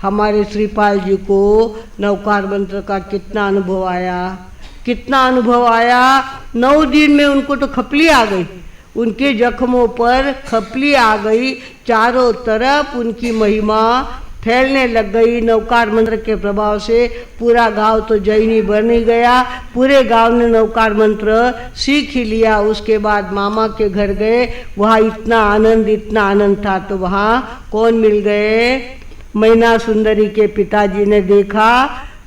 हमारे श्रीपाल जी को नवकार मंत्र का कितना अनुभव आया, कितना अनुभव आया। 9 दिन में उनको तो खपली आ गई, उनके जख्मों पर खपली आ गई, चारों तरफ उनकी महिमा फैलने लग गई। नवकार मंत्र के प्रभाव से पूरा गांव तो जैनी बन ही गया, पूरे गांव ने नवकार मंत्र सीख ही लिया। उसके बाद मामा के घर गए, वहाँ इतना आनंद था, तो वहाँ कौन मिल गए, मैना सुंदरी के पिताजी ने देखा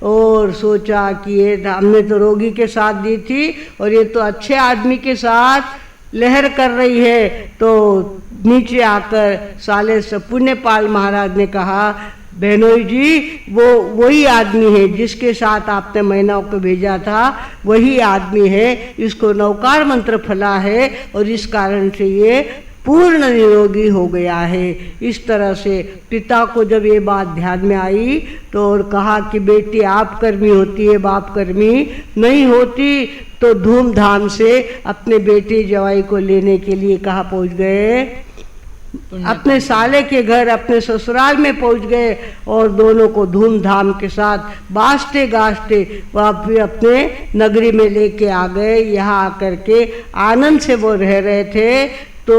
और सोचा कि ये हमने तो रोगी के साथ दी थी और ये तो अच्छे आदमी के साथ लहर कर रही है। तो नीचे आकर साले से पुण्यपाल महाराज ने कहा, बहनोई जी वो वही आदमी है जिसके साथ आपने मैनाओं को भेजा था, वही आदमी है, इसको नवकार मंत्र फला है और इस कारण से ये पूर्ण निरोगी हो गया है। इस तरह से पिता को जब ये बात ध्यान में आई तो और कहा कि बेटी आप कर्मी होती है, बाप कर्मी नहीं होती। तो धूमधाम से अपने बेटे जवाई को लेने के लिए कहाँ पहुँच गए, अपने साले के घर, अपने ससुराल में पहुँच गए और दोनों को धूमधाम के साथ बाजते गाजते वह फिर अपने नगरी में लेके आ गए। यहाँ आकर के आनंद से वो रह रहे थे। तो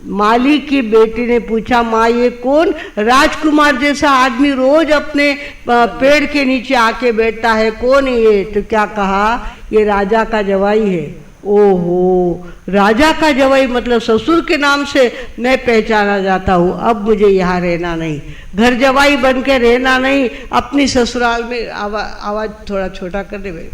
माली की बेटी ने पूछा, माँ ये कौन राजकुमार जैसा आदमी रोज अपने पेड़ के नीचे आके बैठता है, कौन ये? तो क्या कहा, ये राजा का जवाई है। ओहो, राजा का जवाई मतलब ससुर के नाम से मैं पहचाना जाता हूँ, अब मुझे यहाँ रहना नहीं, घर जवाई बन के रहना नहीं, अपनी ससुराल में आवाज़ थोड़ा छोटा कर दे भाई,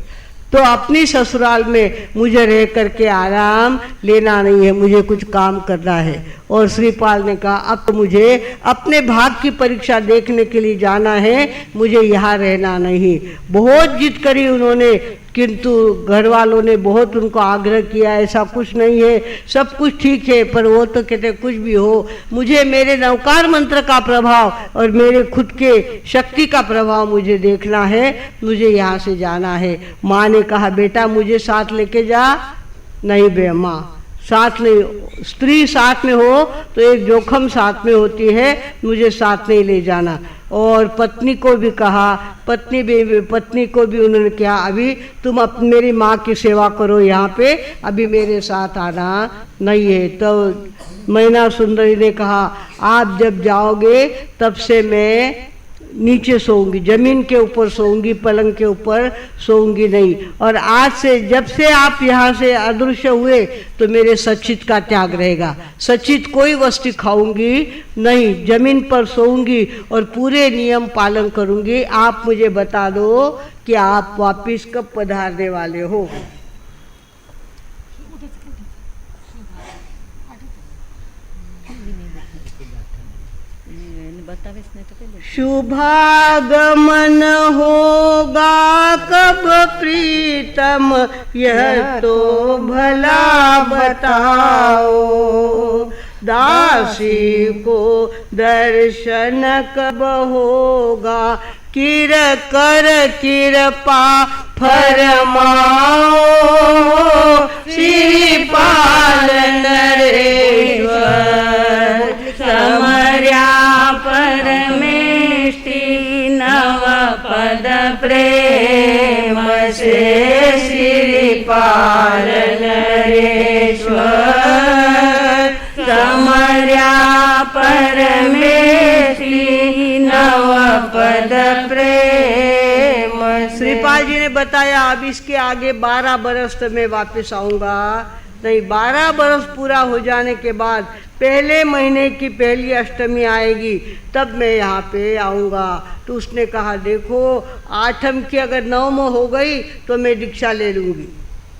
तो अपनी ससुराल में मुझे रह करके आराम लेना नहीं है, मुझे कुछ काम करना है। और श्रीपाल ने कहा, अब तो मुझे अपने भाग की परीक्षा देखने के लिए जाना है, मुझे यहाँ रहना नहीं। बहुत जिद करी उन्होंने, किंतु घर वालों ने बहुत उनको आग्रह किया, ऐसा कुछ नहीं है, सब कुछ ठीक है, पर वो तो कहते कुछ भी हो, मुझे मेरे नवकार मंत्र का प्रभाव और मेरे खुद के शक्ति का प्रभाव मुझे देखना है, मुझे यहाँ से जाना है। माँ ने कहा, बेटा मुझे साथ लेके जा। नहीं बे माँ, साथ नहीं, स्त्री साथ में हो तो एक जोखम साथ में होती है, मुझे साथ नहीं ले जाना। और पत्नी को भी कहा, पत्नी को भी उन्होंने कहा, अभी तुम मेरी माँ की सेवा करो यहाँ पे, अभी मेरे साथ आना नहीं है। तो मैना सुंदरी ने कहा, आप जब जाओगे तब से मैं नीचे सोऊंगी, जमीन के ऊपर सोऊंगी, पलंग के ऊपर सोऊंगी नहीं। और आज से जब से आप यहाँ से अदृश्य हुए तो मेरे सचित का त्याग रहेगा, सचित कोई वस्तु खाऊंगी नहीं, जमीन पर सोऊंगी और पूरे नियम पालन करूंगी। आप मुझे बता दो कि आप वापिस कब पधारने वाले हो। शुभागमन होगा कब प्रीतम, यह तो भला बताओ, दासी को दर्शन कब होगा, किर कर कृपा फरमाओ, श्रीपाल नरेश्वर समर्या परमेष्टि नव पद प्रेम से, श्रीपाल नरेश्वर समर्या परमेष्टि नव पद प्रेम। श्रीपाल जी ने बताया, अब इसके आगे 12 बरस तो मैं वापस आऊँगा नहीं। 12 बरस पूरा हो जाने के बाद पहले महीने की पहली अष्टमी आएगी, तब मैं यहाँ पे आऊँगा। तो उसने कहा, देखो 8वीं की अगर 9वीं हो गई तो मैं दीक्षा ले लूँगी।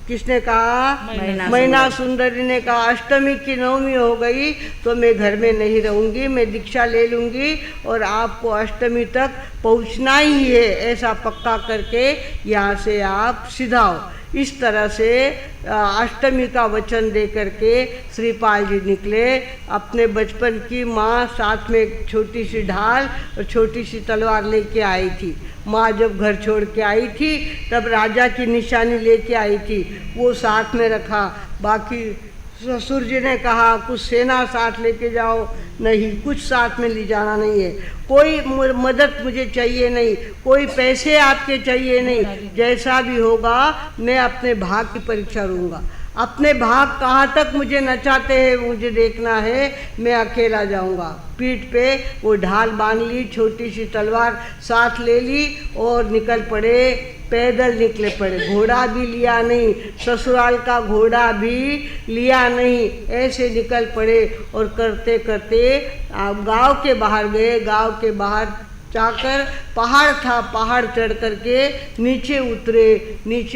किसने कहा? मैना सुंदरी ने कहा, 8वीं की 9वीं हो गई तो मैं घर में नहीं रहूँगी, मैं दीक्षा ले लूँगी और आपको 8वीं तक पहुँचना ही है, ऐसा पक्का करके यहाँ से आप सिधाओ। इस तरह से 8वीं का वचन दे करके श्रीपाल जी निकले। अपने बचपन की माँ साथ में एक छोटी सी ढाल और छोटी सी तलवार लेके आई थी। माँ जब घर छोड़ के आई थी तब राजा की निशानी लेके आई थी, वो साथ में रखा। बाकी ससुर जी ने कहा कुछ सेना साथ लेके जाओ, नहीं कुछ साथ में ले जाना नहीं है, कोई मदद मुझे चाहिए नहीं, कोई पैसे आपके चाहिए नहीं, जैसा भी होगा मैं अपने भाग की परीक्षा लूँगा, अपने भाग कहाँ तक मुझे नचाते हैं मुझे देखना है, मैं अकेला जाऊँगा। पीठ पे वो ढाल बांध ली, छोटी सी तलवार साथ ले ली और निकल पड़े, पैदल निकले पड़े, घोड़ा भी लिया नहीं, ससुराल का घोड़ा भी लिया नहीं, ऐसे निकल पड़े और करते करते गांव के बाहर गए। गांव के बाहर जाकर पहाड़ था, पहाड़ चढ़ करके नीचे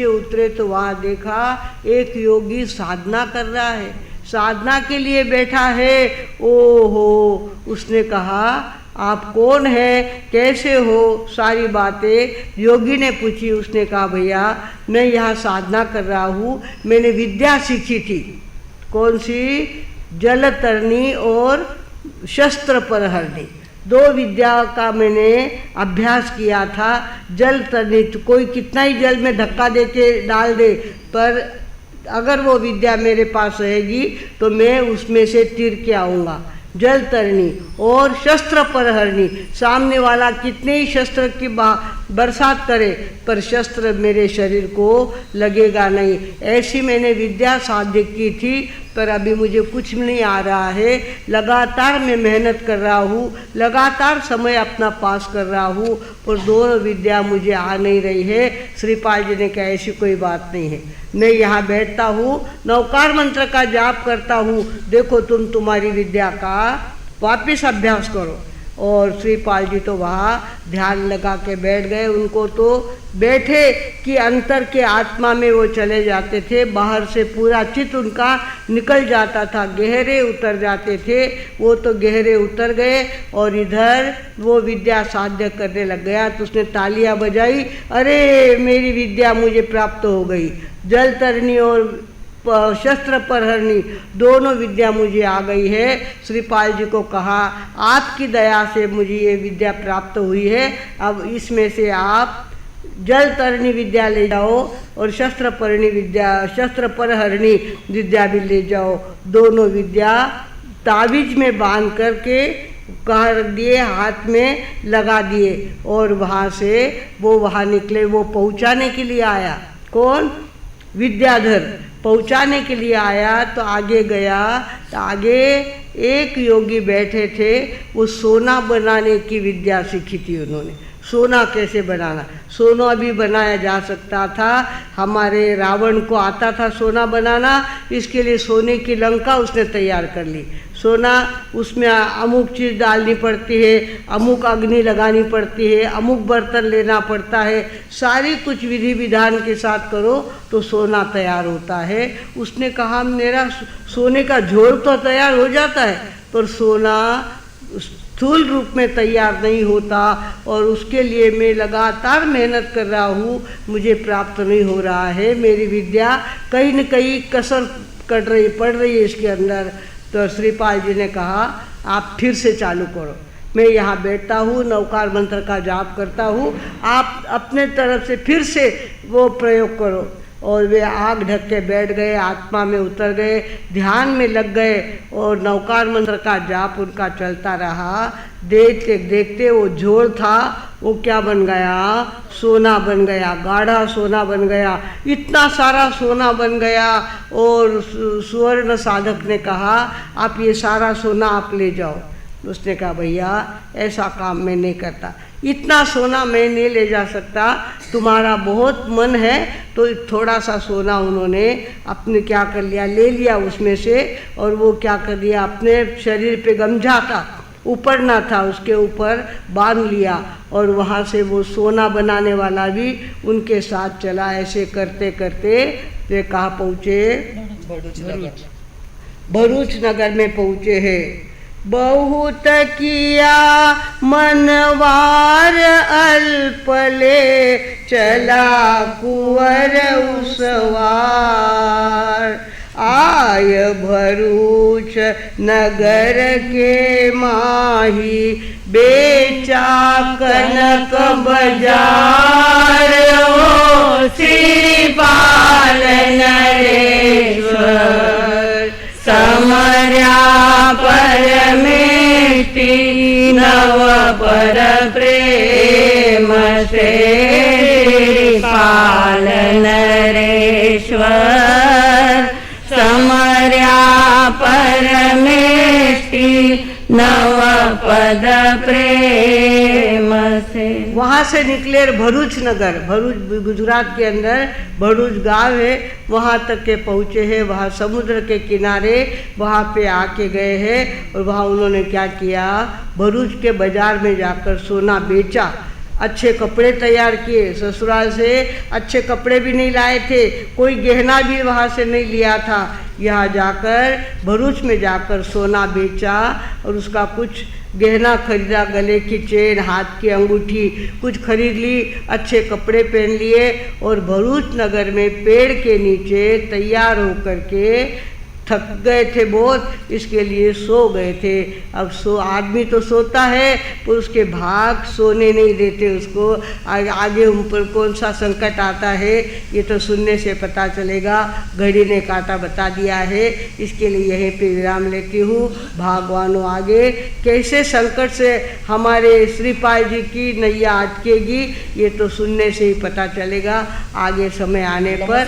उतरे तो वहाँ देखा एक योगी साधना कर रहा है, साधना के लिए बैठा है। ओहो, उसने कहा आप कौन है, कैसे हो, सारी बातें योगी ने पूछी। उसने कहा भैया मैं यहाँ साधना कर रहा हूँ, मैंने विद्या सीखी थी। कौन सी? जल तरनी और शस्त्र परहरणी, दो विद्या का मैंने अभ्यास किया था। जल तरनी, कोई कितना ही जल में धक्का दे के डाल दे, पर अगर वो विद्या मेरे पास रहेगी तो मैं उसमें से तीर के आऊँगा। जल तरनी और शस्त्र परहरणी, सामने वाला कितने ही शस्त्र की बरसात करे पर शस्त्र मेरे शरीर को लगेगा नहीं, ऐसी मैंने विद्या साध्य की थी। पर अभी मुझे कुछ नहीं आ रहा है, लगातार मैं मेहनत कर रहा हूँ, लगातार समय अपना पास कर रहा हूँ, पर दोनों विद्या मुझे आ नहीं रही है। श्रीपाल जी ने कहा ऐसी कोई बात नहीं है, मैं यहाँ बैठता हूँ, नवकार मंत्र का जाप करता हूँ, देखो तुम्हारी विद्या का वापिस अभ्यास करो। और श्रीपाल जी तो वहाँ ध्यान लगा के बैठ गए। उनको तो बैठे कि अंतर के आत्मा में वो चले जाते थे, बाहर से पूरा चित्त उनका निकल जाता था, गहरे उतर जाते थे। वो तो गहरे उतर गए और इधर वो विद्या साध्य करने लग गया। तो उसने तालियां बजाई, अरे मेरी विद्या मुझे प्राप्त हो गई, जल तरनी और शस्त्र परहरणी दोनों विद्या मुझे आ गई है। श्रीपाल जी को कहा आपकी दया से मुझे ये विद्या प्राप्त हुई है, अब इसमें से आप जल तरणी विद्या ले जाओ और शस्त्र परहरणी विद्या भी ले जाओ। दोनों विद्या ताबीज में बांध करके कर दिए, हाथ में लगा दिए और वहाँ से वो वहाँ निकले। वो पहुँचाने के लिए आया, कौन? विद्याधर पहुँचाने के लिए आया। तो आगे गया तो आगे एक योगी बैठे थे, वो सोना बनाने की विद्या सीखी थी उन्होंने। सोना कैसे बनाना, सोना भी बनाया जा सकता था, हमारे रावण को आता था सोना बनाना, इसके लिए सोने की लंका उसने तैयार कर ली। सोना, उसमें अमुक चीज़ डालनी पड़ती है, अमुक अग्नि लगानी पड़ती है, अमुक बर्तन लेना पड़ता है, सारी कुछ विधि विधान के साथ करो तो सोना तैयार होता है। उसने कहा मेरा सोने का झोल तो तैयार हो जाता है, पर सोना स्थूल रूप में तैयार नहीं होता, और उसके लिए मैं लगातार मेहनत कर रहा हूँ, मुझे प्राप्त नहीं हो रहा है। मेरी विद्या कहीं न कहीं कसर पड़ रही है इसके अंदर। तो श्रीपाल जी ने कहा आप फिर से चालू करो, मैं यहाँ बैठता हूँ, नवकार मंत्र का जाप करता हूँ, आप अपने तरफ से फिर से वो प्रयोग करो। और वे आग ढक के बैठ गए, आत्मा में उतर गए, ध्यान में लग गए और नवकार मंत्र का जाप उनका चलता रहा। देखते देखते वो झोल था वो क्या बन गया? सोना बन गया, गाढ़ा सोना बन गया, इतना सारा सोना बन गया। और सुवर्ण साधक ने कहा आप ये सारा सोना आप ले जाओ। उसने कहा भैया ऐसा काम मैं नहीं करता, इतना सोना मैं नहीं ले जा सकता, तुम्हारा बहुत मन है। तो थोड़ा सा सोना उन्होंने अपने क्या कर लिया, ले लिया उसमें से, और वो क्या कर दिया, अपने शरीर पे गमछा था, ऊपरना था, उसके ऊपर बांध लिया, और वहाँ से वो सोना बनाने वाला भी उनके साथ चला। ऐसे करते करते वे कहाँ पहुँचे? भरूच नगर में पहुँचे हैं। बहुत किया मनवार अल्पले, चला कुंवर उसवार। आय भरूच नगर के माही, बेचा कनक बाजार। ओ श्रीपाल नरेश्वर समर्या परमेष्टि नव पर प्रेम से श्रीपाल नरेश्वर समर्या परमेष्टि नव पद प्रेम से। वहाँ से निकले भरूच नगर, भरूच गुजरात के अंदर भरूच गांव है, वहाँ तक के पहुँचे हैं। वहाँ समुद्र के किनारे वहाँ पे आके गए हैं और वहाँ उन्होंने क्या किया, भरूच के बाजार में जाकर सोना बेचा, अच्छे कपड़े तैयार किए, ससुराल से अच्छे कपड़े भी नहीं लाए थे, कोई गहना भी वहाँ से नहीं लिया था। यहाँ जाकर भरूच में जाकर सोना बेचा और उसका कुछ गहना खरीदा, गले की चेन, हाथ की अंगूठी कुछ खरीद ली, अच्छे कपड़े पहन लिए और भरूच नगर में पेड़ के नीचे तैयार होकर के थक गए थे बहुत, इसके लिए सो गए थे। अब आदमी तो सोता है पर उसके भाग सोने नहीं देते उसको। आगे उन पर कौन सा संकट आता है ये तो सुनने से पता चलेगा, घड़ी ने काटा बता दिया है। इसके लिए यहीं पे विराम लेती हूँ। भगवानों आगे कैसे संकट से हमारे श्रीपाल जी की नैया अटकेगी ये तो सुनने से ही पता चलेगा, आगे समय आने पर।